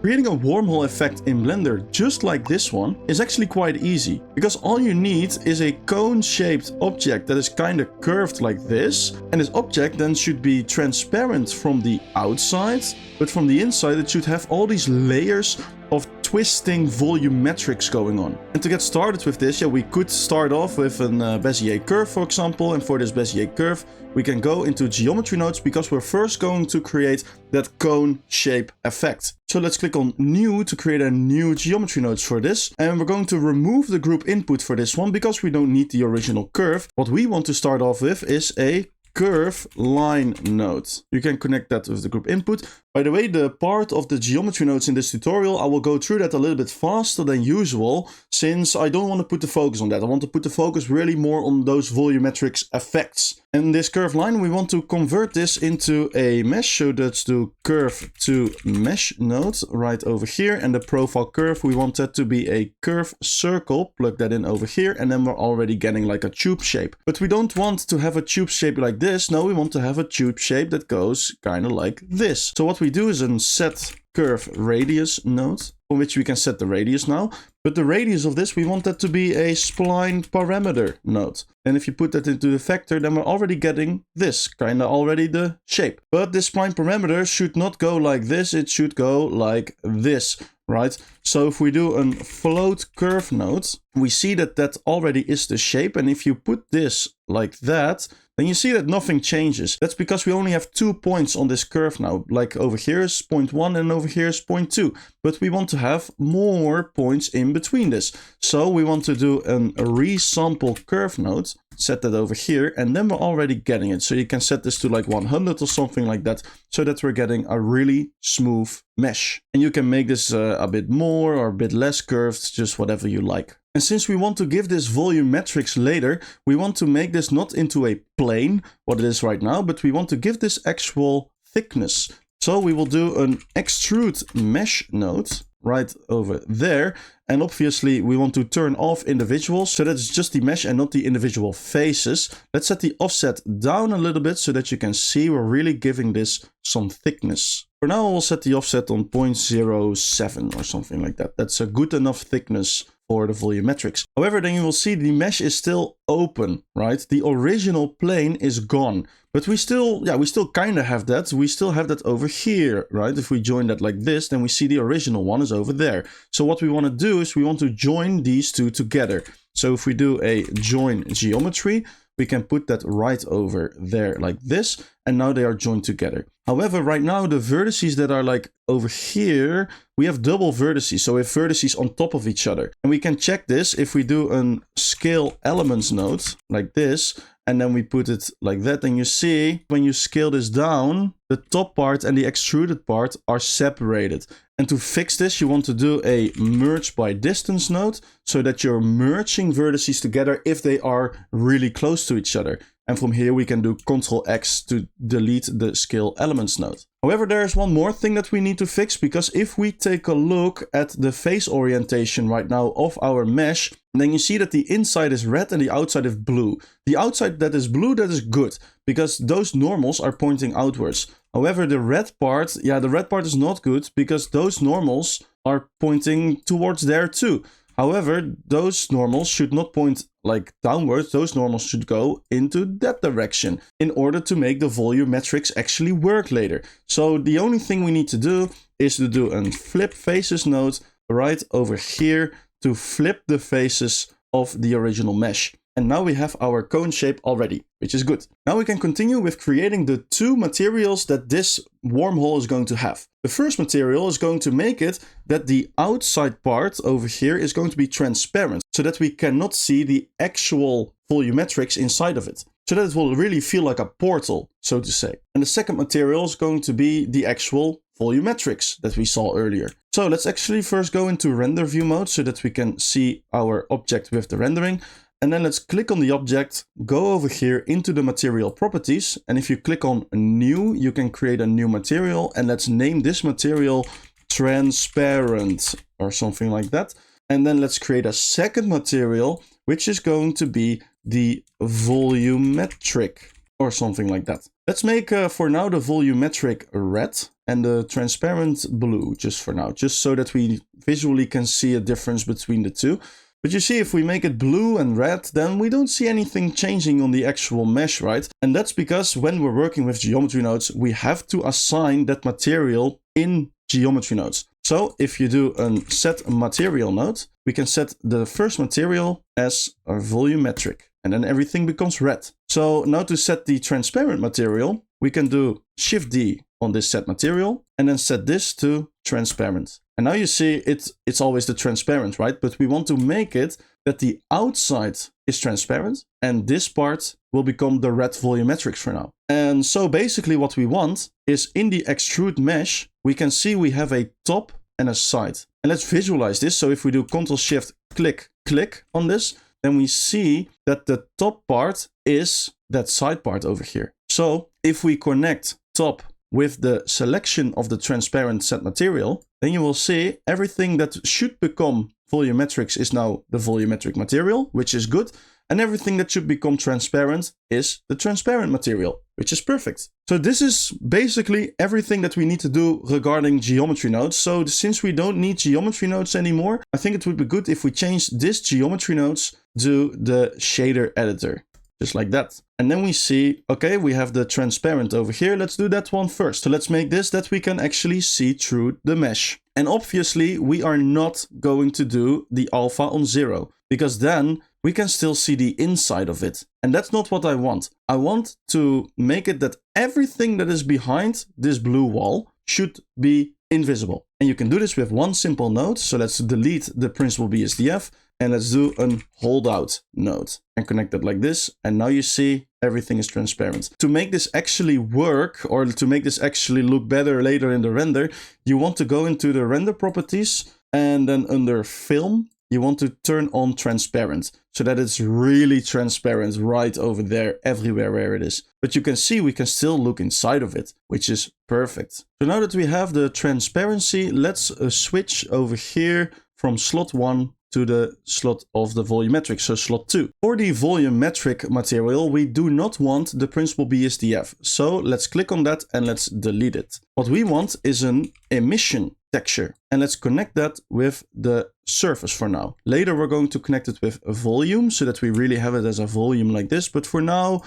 Creating a wormhole effect in Blender just like this one is actually quite easy, because all you need is a cone-shaped object that is kind of curved like this, and this object then should be transparent from the outside, but from the inside it should have all these layers of twisting volumetrics going on. And to get started with this, we could start off with a Bezier curve, for example, and for this Bezier curve we can go into geometry nodes, because we're first going to create that cone shape effect. So let's click on new to create a new geometry nodes for this, and we're going to remove the group input for this one because we don't need the original curve. What we want to start off with is a curve line node. You can connect that with the group input. By the way, the part of the geometry nodes in this tutorial, I will go through that a little bit faster than usual, since I don't want to put the focus on that. I want to put the focus really more on those volumetrics effects. And this curve line, we want to convert this into a mesh, so that's the curve to mesh node right over here. And the profile curve, we want that to be a curve circle, plug that in over here, and then we're already getting like a tube shape. But we don't want to have a tube shape like this. No, we want to have a tube shape that goes kind of like this. So what we do is a set curve radius node, on which we can set the radius now. But the radius of this, we want that to be a spline parameter node. And if you put that into the vector, then we're already getting this, kind of already the shape. But this spline parameter should not go like this, it should go like this, right? So if we do a float curve node, we see that that already is the shape. And if you put this like that, then you see that nothing changes. That's because we only have 2 points on this curve now. Like over here is 0.1 and over here is 0.2. But we want to have more points in between this. So we want to do a resample curve node, set that over here, and then we're already getting it. So you can set this to like 100 or something like that, so that we're getting a really smooth mesh. And you can make this a bit more or a bit less curved, just whatever you like. And since we want to give this volumetrics later, we want to make this not into a plane, what it is right now, but we want to give this actual thickness. So we will do an extrude mesh node right over there. And obviously we want to turn off individuals, so that's just the mesh and not the individual faces. Let's set the offset down a little bit so that you can see we're really giving this some thickness. For now, I will set the offset on 0.07 or something like that. That's a good enough thickness for the volumetrics. However, then you will see the mesh is still open, right? The original plane is gone, but we still kind of have that. We still have that over here, right? If we join that like this, then we see the original one is over there. So what we want to do is we want to join these two together. So if we do a join geometry, we can put that right over there like this, and now they are joined together. However, right now the vertices that are like over here, we have double vertices, so we have vertices on top of each other. And we can check this if we do a scale elements node like this, and then we put it like that, and you see when you scale this down, the top part and the extruded part are separated. And to fix this, you want to do a merge by distance node, so that you're merging vertices together if they are really close to each other. And from here we can do Ctrl X to delete the scale elements node. However, there is one more thing that we need to fix, because if we take a look at the face orientation right now of our mesh, then you see that the inside is red and the outside is blue. The outside that is blue, that is good, because those normals are pointing outwards. However, the red part, the red part is not good, because those normals are pointing towards there too. However, those normals should not point like downwards, those normals should go into that direction in order to make the volumetrics actually work later. So the only thing we need to do is to do a flip faces node right over here to flip the faces of the original mesh. And now we have our cone shape already, which is good. Now we can continue with creating the two materials that this wormhole is going to have. The first material is going to make it that the outside part over here is going to be transparent, so that we cannot see the actual volumetrics inside of it. So that it will really feel like a portal, so to say. And the second material is going to be the actual volumetrics that we saw earlier. So let's actually first go into render view mode so that we can see our object with the rendering. And then let's click on the object, go over here into the material properties. And if you click on new, you can create a new material. And let's name this material transparent or something like that. And then let's create a second material, which is going to be the volumetric or something like that. Let's make for now the volumetric red and the transparent blue, just for now, just so that we visually can see a difference between the two. But you see, if we make it blue and red, then we don't see anything changing on the actual mesh, right? And that's because when we're working with geometry nodes, we have to assign that material in geometry nodes. So if you do a set material node, we can set the first material as a volumetric, and then everything becomes red. So now to set the transparent material, we can do Shift D on this set material and then set this to transparent. And now you see it's always the transparent, right? But we want to make it that the outside is transparent and this part will become the red volumetrics for now. And so basically what we want is in the extrude mesh, we can see we have a top and a side. And let's visualize this. So if we do Ctrl Shift click, click on this, then we see that the top part is that side part over here. So if we connect top with the selection of the transparent set material, then you will see everything that should become volumetrics is now the volumetric material, which is good. And everything that should become transparent is the transparent material, which is perfect. So this is basically everything that we need to do regarding geometry nodes. So since we don't need geometry nodes anymore, I think it would be good if we change this geometry nodes to the shader editor. Just like that. And then we see, okay, we have the transparent over here. Let's do that one first. So let's make this that we can actually see through the mesh. And obviously we are not going to do the alpha on 0 because then we can still see the inside of it. And that's not what I want. I want to make it that everything that is behind this blue wall should be invisible. And you can do this with one simple node. So let's delete the principal BSDF and let's do a holdout node and connect it like this. And now you see everything is transparent. To make this actually work or to make this actually look better later in the render, you want to go into the render properties and then under film, you want to turn on transparent so that it's really transparent right over there, everywhere where it is. But you can see we can still look inside of it, which is perfect. So now that we have the transparency, let's switch over here from slot 1 to the slot of the volumetric, so slot 2. For the volumetric material, we do not want the principal BSDF. So let's click on that and let's delete it. What we want is an emission texture. And let's connect that with the surface for now. Later, we're going to connect it with a volume so that we really have it as a volume like this. But for now,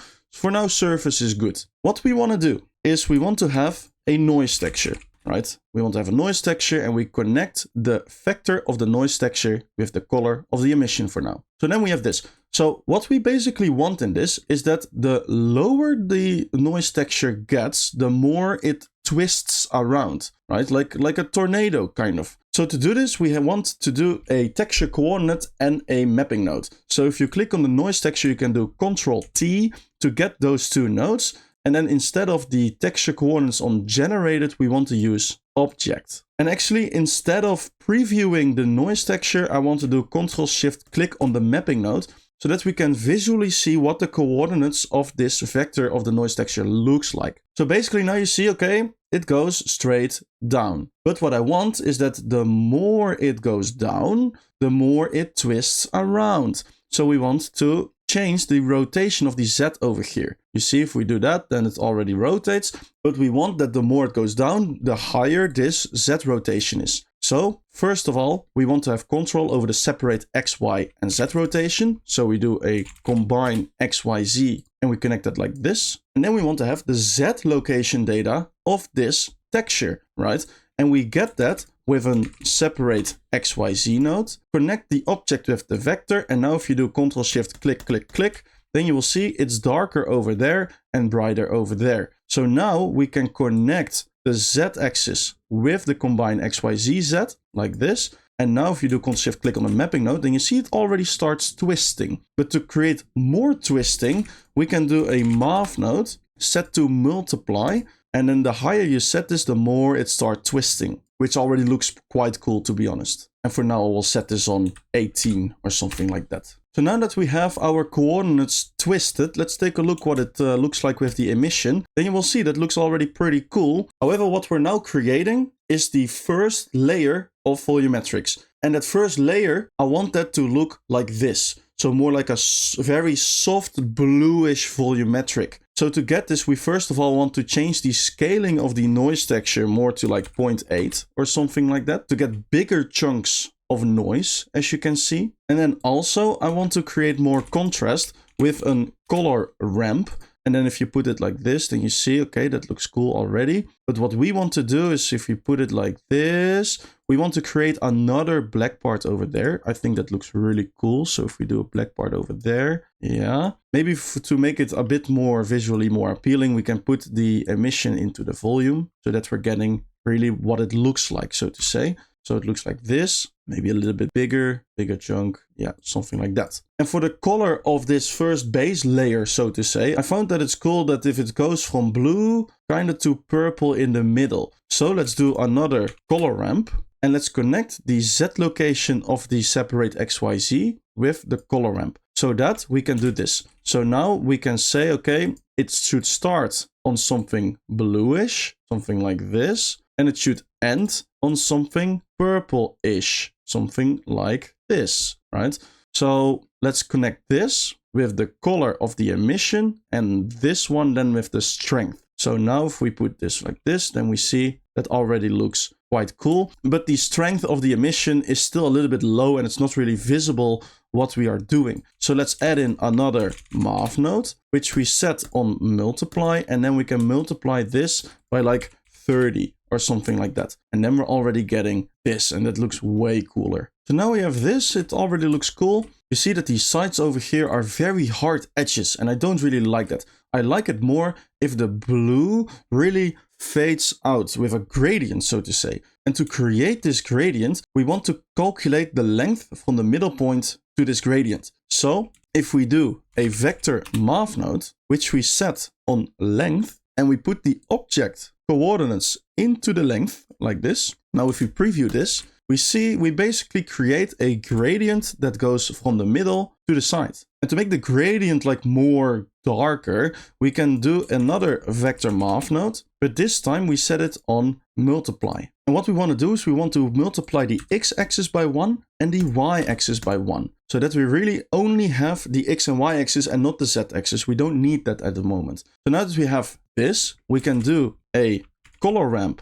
surface is good. What we want to do is we want to have a noise texture. Right? We want to have a noise texture and we connect the vector of the noise texture with the color of the emission for now. So then we have this. So what we basically want in this is that the lower the noise texture gets, the more it twists around, right? Like a tornado kind of. So to do this, we want to do a texture coordinate and a mapping node. So if you click on the noise texture, you can do Ctrl T to get those two nodes. And then instead of the texture coordinates on generated, we want to use object. And actually, instead of previewing the noise texture, I want to do Ctrl Shift click on the mapping node so that we can visually see what the coordinates of this vector of the noise texture looks like. So basically now you see, okay, it goes straight down. But what I want is that the more it goes down, the more it twists around. So we want to change the rotation of the Z over here. You see, if we do that, then it already rotates, but we want that the more it goes down, the higher this Z rotation is. So first of all, we want to have control over the separate X, Y, and Z rotation. So we do a combine X, Y, Z, and we connect it like this. And then we want to have the Z location data of this texture, right? And we get that with a separate XYZ node, connect the object with the vector, and now if you do Ctrl Shift click, click, click, then you will see it's darker over there and brighter over there. So now we can connect the Z-axis with the combined XYZ Z like this. And now if you do Ctrl Shift click on the mapping node, then you see it already starts twisting. But to create more twisting, we can do a math node, set to multiply, and then the higher you set this, the more it starts twisting, which already looks quite cool, to be honest. And for now, I will set this on 18 or something like that. So now that we have our coordinates twisted, let's take a look what it looks like with the emission. Then you will see that looks already pretty cool. However, what we're now creating is the first layer of volumetrics. And that first layer, I want that to look like this. So more like a very soft bluish volumetric. So to get this, we first of all want to change the scaling of the noise texture more to like 0.8 or something like that to get bigger chunks of noise, as you can see. And then also I want to create more contrast with a color ramp. And then if you put it like this, then you see, okay, that looks cool already. But what we want to do is if you put it like this, we want to create another black part over there. I think that looks really cool. So if we do a black part over there, yeah. Maybe to make it a bit more visually more appealing, we can put the emission into the volume so that we're getting really what it looks like, so to say. So it looks like this, maybe a little bit bigger chunk. Yeah, something like that. And for the color of this first base layer, so to say, I found that it's cool that if it goes from blue kind of to purple in the middle. So let's do another color ramp and let's connect the Z location of the separate XYZ with the color ramp so that we can do this. So now we can say, okay, it should start on something bluish, something like this, and it should end on something purple-ish, something like this, right? So let's connect this with the color of the emission and this one then with the strength. So now if we put this like this, then we see that already looks quite cool. But the strength of the emission is still a little bit low and it's not really visible what we are doing. So let's add in another math node, which we set on multiply, and then we can multiply this by like 30 or something like that. And then we're already getting this, and that looks way cooler. So now we have this, it already looks cool. You see that these sides over here are very hard edges, and I don't really like that. I like it more if the blue really fades out with a gradient, so to say. And to create this gradient, we want to calculate the length from the middle point to this gradient. So if we do a vector math node, which we set on length, and we put the object coordinates into the length like this. Now if we preview this, we see we basically create a gradient that goes from the middle to the side. And to make the gradient like more darker, we can do another vector math node, but this time we set it on multiply. And what we want to do is we want to multiply the x-axis by 1 and the y-axis by 1. So that we really only have the x and y-axis and not the z-axis. We don't need that at the moment. So now that we have this, we can do a color ramp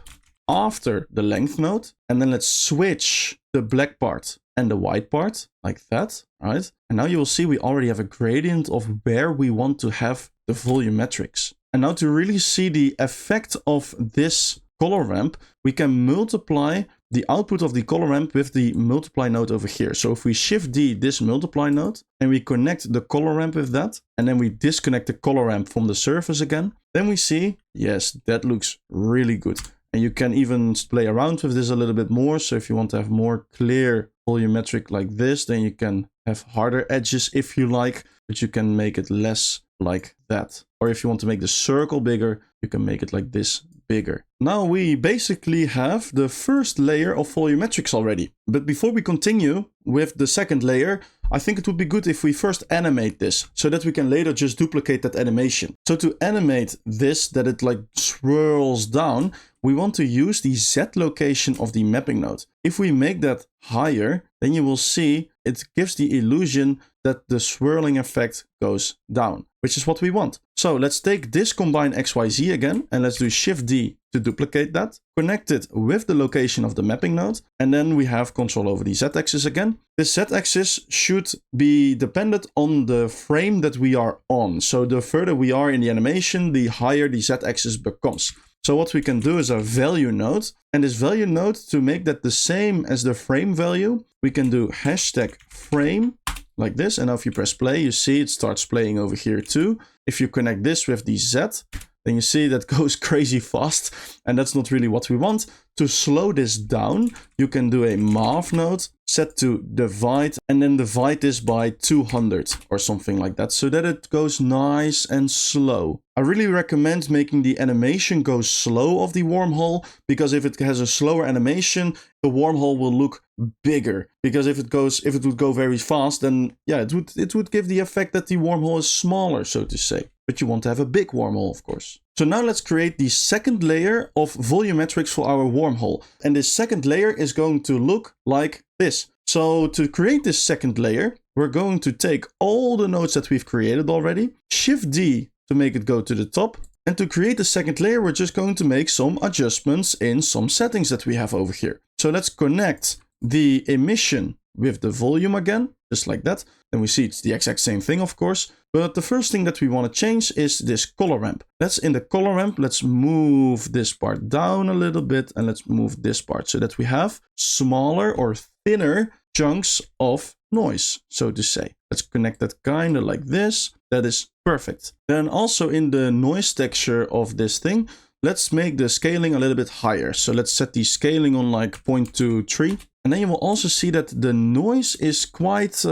after the length node. And then let's switch the black part and the white part like that, right? And now you will see we already have a gradient of where we want to have the volumetrics. And now to really see the effect of this color ramp, we can multiply the output of the color ramp with the multiply node over here. So if we shift D this multiply node and we connect the color ramp with that, and then we disconnect the color ramp from the surface again, then we see, yes, that looks really good. And you can even play around with this a little bit more. So if you want to have more clear volumetric like this, then you can have harder edges if you like, but you can make it less like that. Or if you want to make the circle bigger, you can make it like this bigger. Now we basically have the first layer of volumetrics already. But before we continue with the second layer, I think it would be good if we first animate this so that we can later just duplicate that animation. So to animate this, that it like swirls down, we want to use the Z location of the mapping node. If we make that higher, then you will see it gives the illusion that the swirling effect goes down, which is what we want. So let's take this combine XYZ again, and let's do Shift D to duplicate that, connect it with the location of the mapping node, and then we have control over the Z-axis again. This Z-axis should be dependent on the frame that we are on. So the further we are in the animation, the higher the Z-axis becomes. So what we can do is a value node, and this value node, to make that the same as the frame value, we can do hashtag frame like this. And now if you press play, you see it starts playing over here too. If you connect this with the Z, then you see that goes crazy fast, and that's not really what we want. To slow this down, you can do a math node, set to divide, and then divide this by 200 or something like that, so that it goes nice and slow. I really recommend making the animation go slow of the wormhole, because if it has a slower animation, the wormhole will look bigger. Because if it would go very fast, then yeah, it would give the effect that the wormhole is smaller, so to say. But you want to have a big wormhole, of course. So now let's create the second layer of volumetrics for our wormhole. And this second layer is going to look like this. So to create this second layer, we're going to take all the nodes that we've created already, Shift D to make it go to the top. And to create the second layer, we're just going to make some adjustments in some settings that we have over here. So let's connect the emission with the volume again, just like that. And we see it's the exact same thing, of course. But the first thing that we want to change is this color ramp. Let's in the color ramp, let's move this part down a little bit and let's move this part so that we have smaller or thinner chunks of noise, so to say. Let's connect that kind of like this. That is perfect. Then also in the noise texture of this thing, let's make the scaling a little bit higher. So let's set the scaling on like 0.23. And then you will also see that the noise is quite,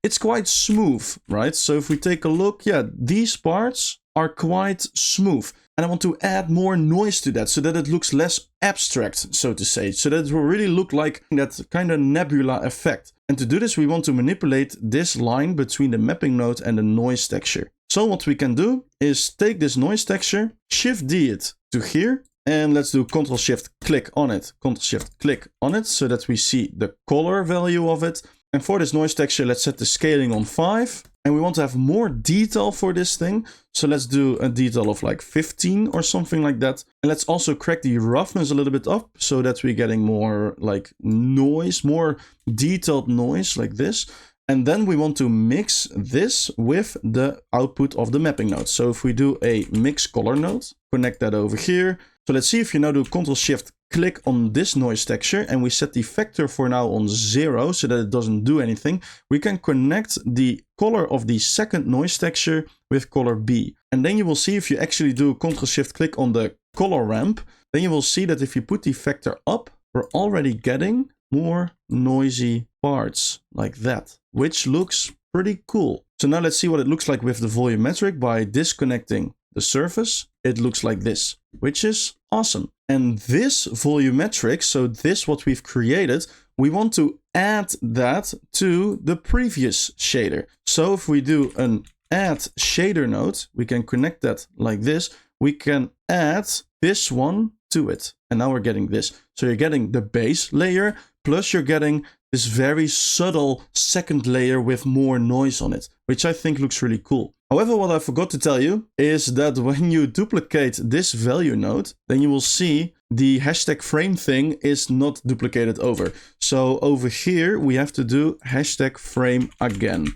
it's quite smooth, right? So if we take a look, yeah, these parts are quite smooth. And I want to add more noise to that so that it looks less abstract, so to say. So that it will really look like that kind of nebula effect. And to do this, we want to manipulate this line between the mapping node and the noise texture. So what we can do is take this noise texture, Shift D it to here. And let's do Ctrl Shift click on it, Ctrl Shift click on it so that we see the color value of it. And for this noise texture, let's set the scaling on 5. And we want to have more detail for this thing. So let's do a detail of like 15 or something like that. And let's also crack the roughness a little bit up so that we're getting more like noise, more detailed noise like this. And then we want to mix this with the output of the mapping node. So if we do a mix color node, connect that over here. So let's see if you now do Ctrl Shift click on this noise texture and we set the factor for now on 0 so that it doesn't do anything. We can connect the color of the second noise texture with color B. And then you will see if you actually do Ctrl Shift click on the color ramp, then you will see that if you put the factor up, we're already getting more noisy parts like that, which looks pretty cool. So now let's see what it looks like with the volumetric by disconnecting the surface. It looks like this, which is awesome. And this volumetric, so this what we've created, we want to add that to the previous shader. So if we do an add shader node, we can connect that like this. We can add this one to it. And now we're getting this. So you're getting the base layer, plus you're getting this very subtle second layer with more noise on it, which I think looks really cool. However, what I forgot to tell you is that when you duplicate this value node, then you will see the hashtag frame thing is not duplicated over. So over here, we have to do hashtag frame again.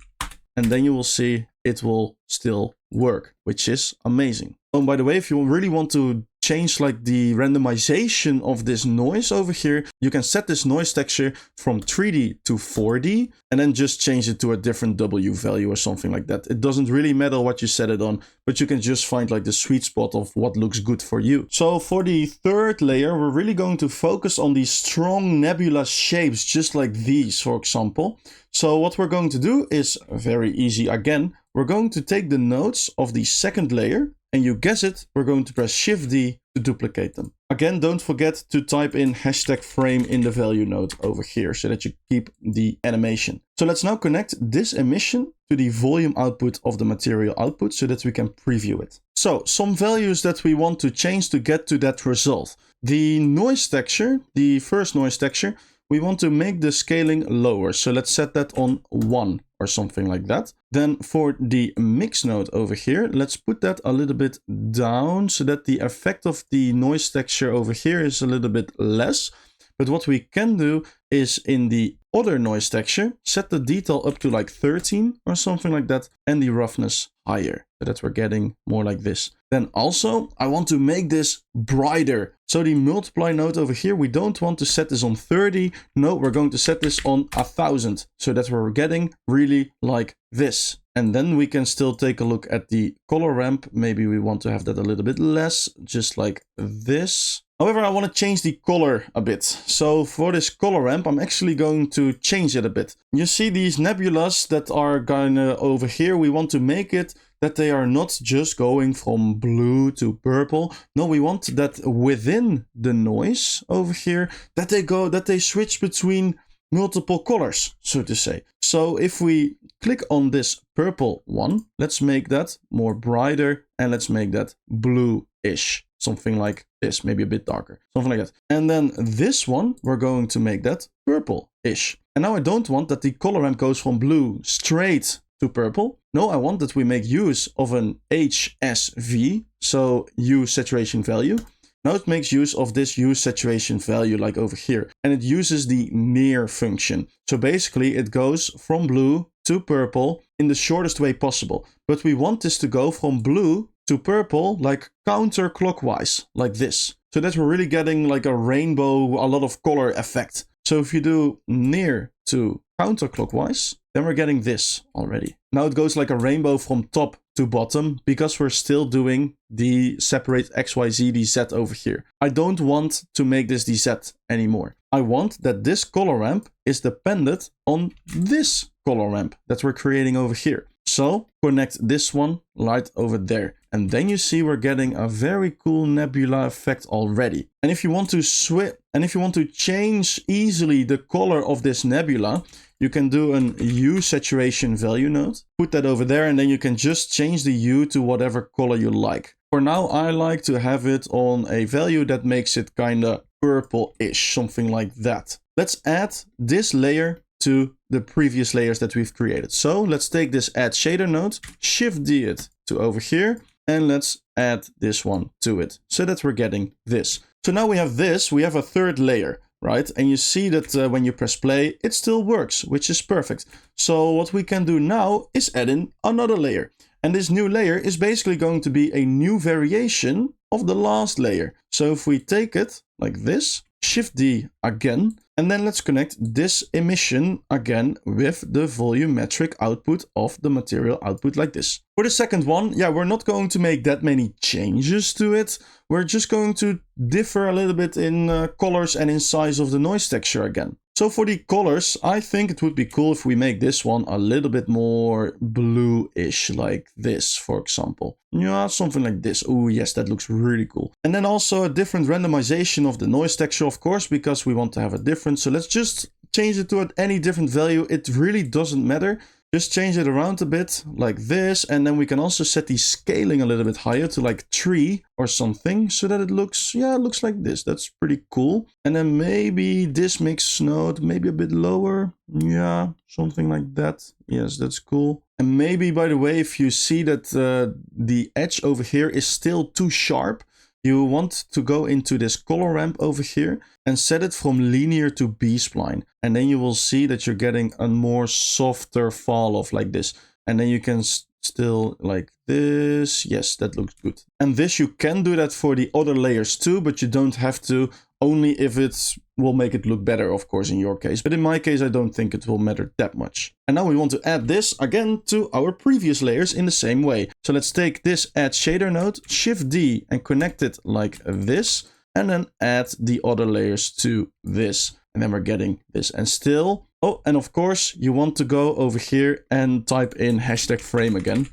And then you will see it will still work, which is amazing. Oh, by the way, if you really want to change like the randomization of this noise over here, you can set this noise texture from 3D to 4D and then just change it to a different W value or something like that. It doesn't really matter what you set it on, but you can just find like the sweet spot of what looks good for you. So for the third layer, we're really going to focus on these strong nebula shapes, just like these, for example. So what we're going to do is very easy again. We're going to take the nodes of the second layer, and you guess it, we're going to press Shift D to duplicate them. Again, don't forget to type in hashtag frame in the value node over here so that you keep the animation. So let's now connect this emission to the volume output of the material output so that we can preview it. So some values that we want to change to get to that result. The noise texture, the first noise texture, we want to make the scaling lower. So let's set that on 1 or something like that. Then for the mix node over here, let's put that a little bit down so that the effect of the noise texture over here is a little bit less. But what we can do is in the other noise texture, set the detail up to like 13 or something like that, and the roughness higher, so that we're getting more like this. Then also, I want to make this brighter. So the multiply node over here, we don't want to set this on 30. No, we're going to set this on 1000, so that we're getting really like this. And then we can still take a look at the color ramp. Maybe we want to have that a little bit less, just like this. However, I want to change the color a bit. So for this color ramp, I'm actually going to change it a bit. You see these nebulas that are kind of over here. We want to make it that they are not just going from blue to purple. No, we want that within the noise over here, that they switch between multiple colors, so to say. So if we click on this purple one, let's make that more brighter and let's make that blue-ish. Something like this, maybe a bit darker, something like that. And then this one, we're going to make that purple-ish. And now I don't want that the color ramp goes from blue straight to purple. No, I want that we make use of an HSV, so hue saturation value. Now it makes use of this hue saturation value like over here, and it uses the near function. So basically it goes from blue to purple in the shortest way possible. But we want this to go from blue to purple like counterclockwise, like this. So that we're really getting like a rainbow, a lot of color effect. So if you do near to counterclockwise, then we're getting this already. Now it goes like a rainbow from top to bottom because we're still doing the separate XYZ DZ over here. I don't want to make this DZ anymore. I want that this color ramp is dependent on this color ramp that we're creating over here. So connect this one right over there. And then you see we're getting a very cool nebula effect already. And if you want to change easily the color of this nebula, you can do an hue saturation value node. Put that over there and then you can just change the hue to whatever color you like. For now, I like to have it on a value that makes it kind of purple-ish, something like that. Let's add this layer to the previous layers that we've created. So let's take this add shader node, shift D it to over here, and let's add this one to it so that we're getting this. So now we have this, we have a third layer, right? And you see that when you press play, it still works, which is perfect. So what we can do now is add in another layer. And this new layer is basically going to be a new variation of the last layer. So if we take it like this, shift D again, and then let's connect this emission again with the volumetric output of the material output like this. For the second one, yeah, we're not going to make that many changes to it. We're just going to differ a little bit in colors and in size of the noise texture again. So for the colors, I think it would be cool if we make this one a little bit more blue-ish, like this, for example. Yeah, something like this. Oh, yes, that looks really cool. And then also a different randomization of the noise texture, of course, because we want to have a difference. So let's just change it to any different value. It really doesn't matter. Just change it around a bit like this. And then we can also set the scaling a little bit higher to like 3 or something so that it looks, yeah, it looks like this. That's pretty cool. And then maybe this mix node, maybe a bit lower. Yeah, something like that. Yes, that's cool. And maybe, by the way, if you see that the edge over here is still too sharp, you want to go into this color ramp over here and set it from linear to B-spline. And then you will see that you're getting a more softer fall off like this. And then you can still like this. Yes, that looks good. And this, you can do that for the other layers too, but you don't have to, only if it will make it look better, of course, in your case. But in my case, I don't think it will matter that much. And now we want to add this again to our previous layers in the same way. So let's take this add shader node, shift D and connect it like this. And then add the other layers to this. And then we're getting this. And still, oh, and of course, you want to go over here and type in hashtag frame again.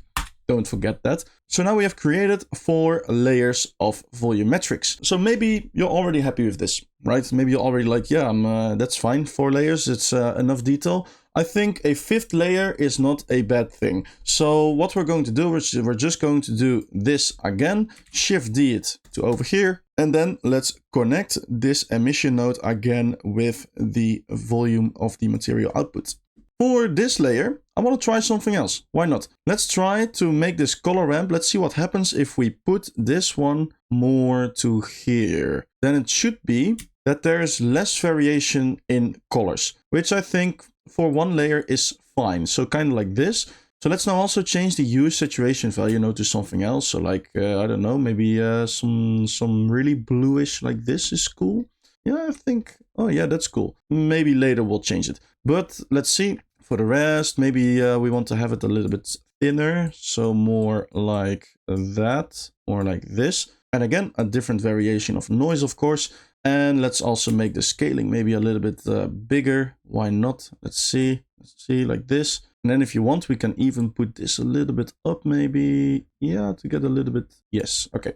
Don't forget that. So now we have created 4 layers of volumetrics. So maybe you're already happy with this, right? Maybe you're already like, yeah, that's fine. 4 layers, it's enough detail. I think a 5th layer is not a bad thing. So what we're going to do is we're just going to do this again, shift D it to over here. And then let's connect this emission node again with the volume of the material output. For this layer, I want to try something else. Why not? Let's try to make this color ramp. Let's see what happens if we put this one more to here. Then it should be that there is less variation in colors, which I think for one layer is fine. So kind of like this. So let's now also change the hue saturation value node to something else. So like, I don't know, maybe some really bluish like this is cool. Yeah, I think, oh yeah, that's cool. Maybe later we'll change it. But let's see. For the rest, maybe we want to have it a little bit thinner. So more like that, or like this. And again, a different variation of noise, of course. And let's also make the scaling maybe a little bit bigger. Why not? Let's see, like this. And then if you want, we can even put this a little bit up maybe. Yeah, to get a little bit. Yes, okay.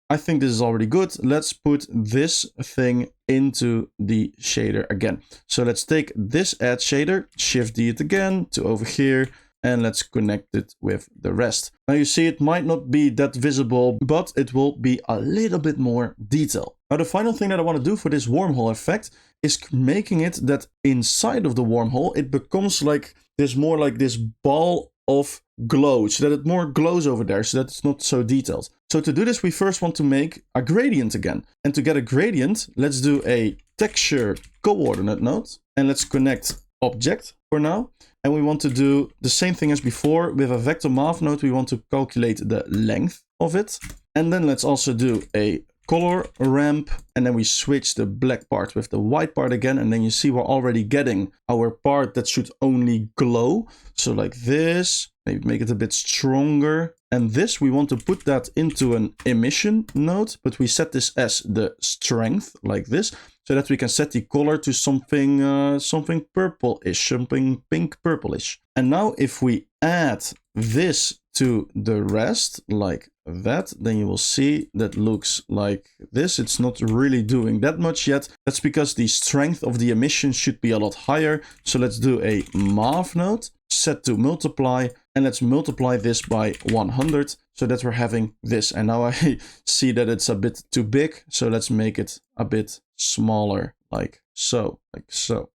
I think this is already good. Let's put this thing into the shader again. So let's take this add shader, shift D it again to over here, and let's connect it with the rest. Now you see it might not be that visible, but it will be a little bit more detail. Now the final thing that I want to do for this wormhole effect is making it that inside of the wormhole, it becomes like this more like this ball of glow, so that it more glows over there, so that it's not so detailed. So to do this, we first want to make a gradient again. And to get a gradient, let's do a texture coordinate node. And let's connect object for now. And we want to do the same thing as before. With a vector math node, we want to calculate the length of it. And then let's also do a color ramp, and then we switch the black part with the white part again, and then you see we're already getting our part that should only glow. So like this, maybe make it a bit stronger. And this, we want to put that into an emission node, but we set this as the strength like this, so that we can set the color to something something purple-ish, something pink purplish. And now if we add this to the rest like that, then you will see that looks like this. It's not really doing that much yet. That's because the strength of the emission should be a lot higher. So let's do a math node, set to multiply, and let's multiply this by 100 so that we're having this. And now I see that it's a bit too big, so let's make it a bit smaller, like so.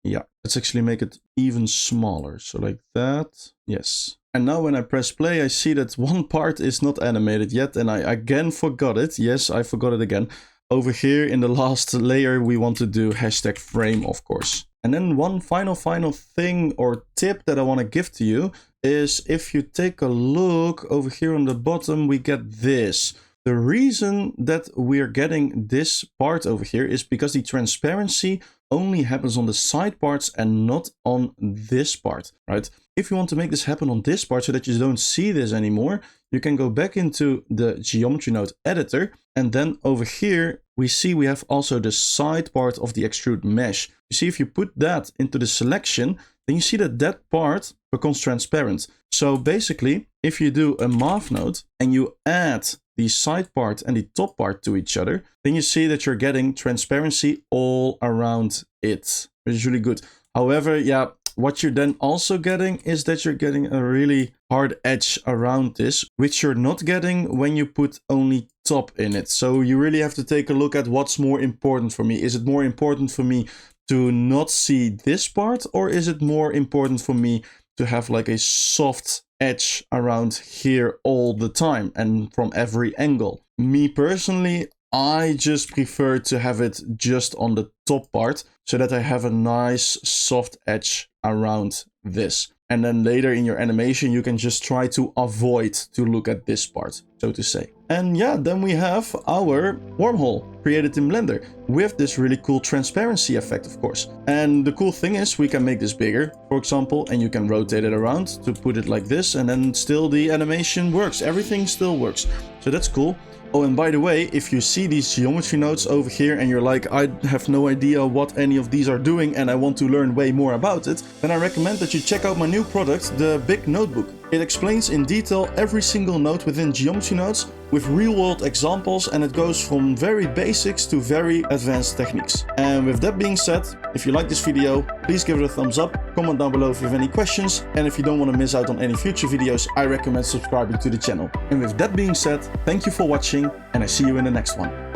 Yeah, let's actually make it even smaller, so like that. Yes. And now when I press play, I see that one part is not animated yet, and I again forgot it. Yes, I forgot it again. Over here in the last layer, we want to do hashtag frame, of course. And then one final thing or tip that I want to give to you is if you take a look over here on the bottom, we get this. The reason that we're getting this part over here is because the transparency only happens on the side parts and not on this part, right? If you want to make this happen on this part so that you don't see this anymore, you can go back into the geometry node editor, and then over here we see we have also the side part of the extrude mesh. You see, if you put that into the selection, then you see that that part becomes transparent. So basically, if you do a math node and you add the side part and the top part to each other, then you see that you're getting transparency all around it, which is really good. However, yeah, what you're then also getting is that you're getting a really hard edge around this, which you're not getting when you put only top in it. So you really have to take a look at what's more important for me. Is it more important for me to not see this part, or is it more important for me to have like a soft edge around here all the time and from every angle? Me personally, I just prefer to have it just on the top part so that I have a nice soft edge around this. And then later in your animation, you can just try to avoid to look at this part, so to say. And yeah, then we have our wormhole created in Blender with this really cool transparency effect, of course. And the cool thing is we can make this bigger, for example, and you can rotate it around to put it like this, and then still the animation works. Everything still works. So that's cool. Oh, and by the way, if you see these geometry nodes over here and you're like, I have no idea what any of these are doing and I want to learn way more about it, then I recommend that you check out my new product, the Big Notebook. It explains in detail every single node within geometry nodes with real-world examples, and it goes from very basics to very advanced techniques. And with that being said, if you like this video, please give it a thumbs up, comment down below if you have any questions, and if you don't want to miss out on any future videos, I recommend subscribing to the channel. And with that being said, thank you for watching, and I see you in the next one.